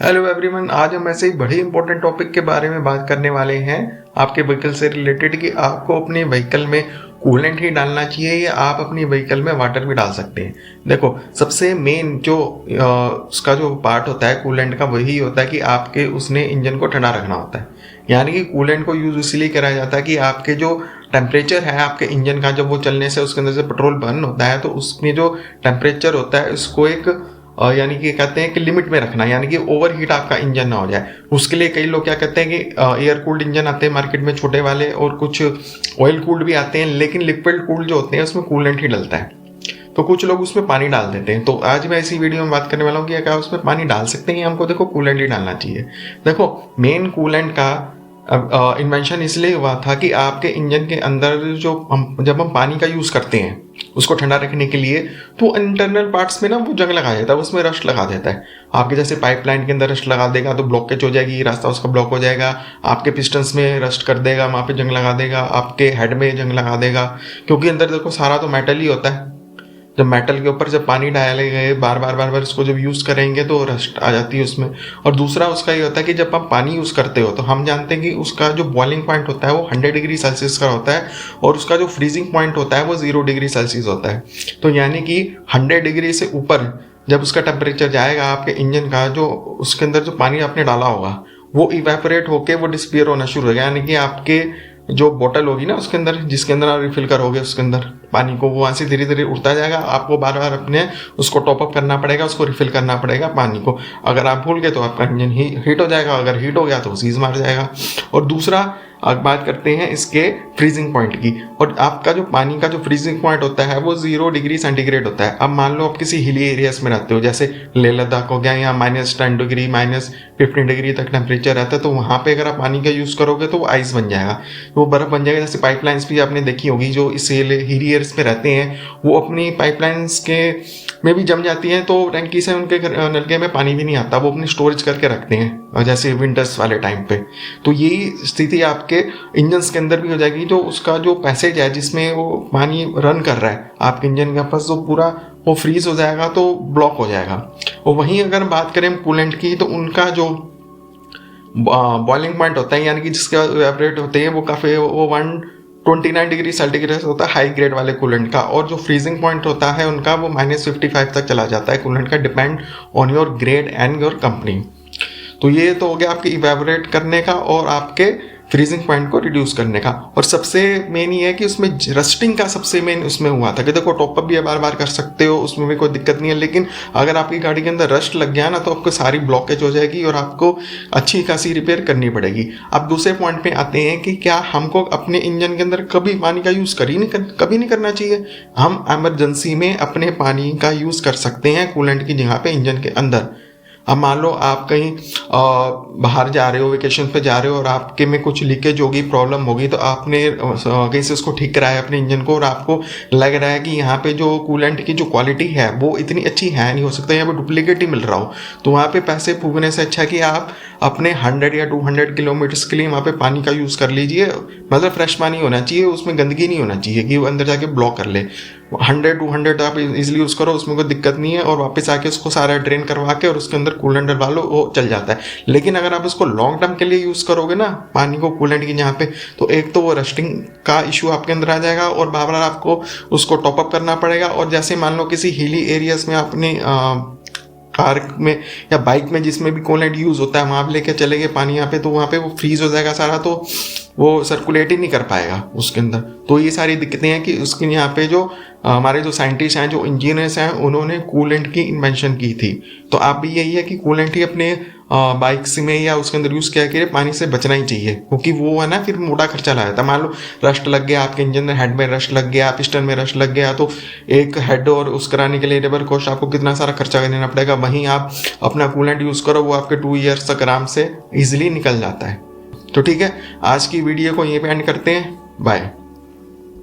Hello everyone, आज हम ऐसे ही बड़े इंपॉर्टेंट टॉपिक के बारे में बात करने वाले हैं आपके व्हीकल से रिलेटेड कि आपको अपने व्हीकल में कूलेंट ही डालना चाहिए या आप अपनी व्हीकल में वाटर भी डाल सकते हैं। देखो, सबसे मेन जो उसका जो पार्ट होता है कूलेंट का, वही होता है कि आपके उसने इंजन को ठंडा रखना होता है। यानी कि कूलेंट को यूज़ इसलिए कराया जाता है कि आपके जो टेम्परेचर है आपके इंजन का, जब वो चलने से उसके अंदर से पेट्रोल बर्न होता है तो उसमें जो टेम्परेचर होता है उसको एक यानी कि कहते हैं कि लिमिट में रखना, यानी कि ओवर हीट आपका इंजन ना हो जाए। उसके लिए कई लोग क्या कहते हैं कि एयर कूल्ड इंजन आते हैं मार्केट में छोटे वाले, और कुछ ऑयल कूल्ड भी आते हैं, लेकिन लिक्विड कूल्ड जो होते हैं उसमें कूलेंट ही डलता है। तो कुछ लोग उसमें पानी डाल देते हैं। तो आज मैं इसी वीडियो में बात करने वाला हूँ कि क्या उसमें पानी डाल सकते हैं, हमको देखो कूलेंट ही डालना चाहिए। देखो, मेन कूलेंट का इन्वेंशन इसलिए हुआ था कि आपके इंजन के अंदर जब हम पानी का यूज़ करते हैं उसको ठंडा रखने के लिए, तो इंटरनल पार्ट्स में ना वो जंग लगा देता है, उसमें रस्ट लगा देता है। आपके जैसे पाइपलाइन के अंदर रस्ट लगा देगा तो ब्लॉकेज हो जाएगी, रास्ता उसका ब्लॉक हो जाएगा। आपके पिस्टन्स में रस्ट कर देगा, वहाँ पे जंग लगा देगा, आपके हेड में जंग लगा देगा, क्योंकि अंदर देखो सारा तो मेटल ही होता है। जब मेटल के ऊपर जब पानी डाले गए बार बार इसको जब यूज़ करेंगे तो रस्ट आ जाती है उसमें। और दूसरा उसका ये होता है कि जब आप पानी यूज़ करते हो तो हम जानते हैं कि उसका जो बॉइलिंग पॉइंट होता है वो 100 डिग्री सेल्सियस का होता है, और उसका जो फ्रीजिंग पॉइंट होता है वो 0 डिग्री सेल्सियस होता है। तो यानी कि 100 डिग्री से ऊपर जब उसका टेम्परेचर जाएगा आपके इंजन का, जो उसके अंदर जो पानी आपने डाला होगा वो इवेपोरेट होके वो डिस्पियर होना शुरू हो गया। यानी कि आपके जो बोतल होगी ना उसके अंदर, जिसके अंदर आप रिफिल करोगे उसके अंदर पानी को, वो वहाँ से धीरे धीरे उड़ता जाएगा। आपको बार बार अपने उसको टॉप अप करना पड़ेगा, उसको रिफिल करना पड़ेगा पानी को। अगर आप भूल गए तो आपका इंजन हीट हो जाएगा, अगर हीट हो गया तो सीज मार जाएगा। और दूसरा, अब बात करते हैं इसके फ्रीजिंग पॉइंट की। और आपका जो पानी का जो फ्रीजिंग पॉइंट होता है वो 0 डिग्री सेंटीग्रेड होता है। अब मान लो आप किसी हिली एरियाज में रहते हो, जैसे लेह लद्दाख हो गया, या -10 डिग्री -15 डिग्री तक टेम्परेचर रहता है, तो वहाँ पे अगर आप पानी का यूज़ करोगे तो वो आइस बन जाएगा, वो बर्फ़ बन जाएगा। जैसे पाइपलाइंस भी आपने देखी होगी, जो इस हिली एरियाज में रहते हैं वो अपनी पाइपलाइंस के में भी जम जाती हैं, तो टंकी से उनके नलके में पानी भी नहीं आता, वो अपनी स्टोरेज करके रखते हैं जैसे विंटर्स वाले टाइम पे। तो यही स्थिति आपके इंजन्स के अंदर भी हो जाएगी। जो उसका जो पैसेज है जिसमें वो पानी रन कर रहा है आपके इंजन के पास, जो पूरा वो फ्रीज हो जाएगा, तो ब्लॉक हो जाएगा। और वहीं अगर बात करें कूलेंट की, तो उनका जो बॉइलिंग पॉइंट होता है, यानी कि जिसके एवरेट होते हैं वो काफ़ी 129 डिग्री सेंटीग्रेड होता है हाई ग्रेड वाले कूलेंट का। और जो फ्रीजिंग पॉइंट होता है उनका वो -55 तक चला जाता है कूलेंट का, depend on your grade and your company. तो ये तो हो गया आपके इवेपोरेट करने का और आपके फ्रीजिंग पॉइंट को रिड्यूस करने का। और सबसे मेन ये है कि उसमें रस्टिंग का सबसे मेन उसमें हुआ था कि देखो टॉपअप भी बार बार कर सकते हो, उसमें भी कोई दिक्कत नहीं है, लेकिन अगर आपकी गाड़ी के अंदर रस्ट लग गया ना तो आपको सारी ब्लॉकेज हो जाएगी और आपको अच्छी खासी रिपेयर करनी पड़ेगी। अब दूसरे पॉइंट पे आते हैं कि क्या हमको अपने इंजन के अंदर कभी पानी का यूज़ कभी नहीं करना चाहिए। हम इमरजेंसी में अपने पानी का यूज़ कर सकते हैं कूलेंट की जगह पे इंजन के अंदर। अब मान लो आप कहीं बाहर जा रहे हो, वेकेशन पे जा रहे हो, और आपके में कुछ लीकेज होगी, प्रॉब्लम होगी, तो आपने कहीं से उसको ठीक कराया अपने इंजन को, और आपको लग रहा है कि यहाँ पे जो कूलेंट की जो क्वालिटी है वो इतनी अच्छी है नहीं, हो सकता है यहाँ पे डुप्लीकेट ही मिल रहा हो, तो वहाँ पे पैसे फूकने से अच्छा कि आप अपने 100 या 200 किलोमीटर्स के लिए वहाँ पे पानी का यूज़ कर लीजिए। मतलब फ्रेश पानी होना चाहिए, उसमें गंदगी नहीं होना चाहिए कि वो अंदर जाके ब्लॉक कर ले। 100-200 आप इजीली यूज़ करो, उसमें कोई दिक्कत नहीं है, और वापस आके उसको सारा ड्रेन करवा के और उसके अंदर कूलेंट डलवा लो, वो चल जाता है। लेकिन अगर आप उसको लॉन्ग टर्म के लिए यूज़ करोगे ना पानी को कूलेंट की यहाँ पे, तो एक तो वो रस्टिंग का इशू आपके अंदर आ जाएगा, और बार बार आपको उसको टॉप अप करना पड़ेगा। और जैसे मान लो किसी हिली एरियाज में आपने कार में या बाइक में जिसमें भी कूलेंट यूज़ होता है वहाँ आप लेके चले गए पानी यहाँ पे, तो वहाँ पे वो फ्रीज हो जाएगा सारा, तो वो सर्कुलेट ही नहीं कर पाएगा उसके अंदर। तो ये सारी दिक्कतें हैं कि उसके यहाँ पे जो हमारे जो साइंटिस्ट हैं, जो इंजीनियर्स हैं, उन्होंने कूलेंट की इन्वेंशन की थी। तो आप भी यही है कि कूलेंट ही अपने बाइक्स में या उसके अंदर यूज़ किया कि पानी से बचना ही चाहिए, क्योंकि वो है ना फिर मोटा खर्चा लाया था। मान लो रस्ट लग गया आपके इंजन में, हेड में रस्ट लग गया, पिस्टन में रस्ट लग गया, तो एक हेड और उस कराने के लिए लेबर कॉस्ट आपको कितना सारा खर्चा करना पड़ेगा। वहीं आप अपना कूलेंट यूज़ करो, वो आपके 2 ईयर्स तक आराम से ईजिली निकल जाता है। तो ठीक है, आज की वीडियो को यहीं पे एंड करते हैं। बाय।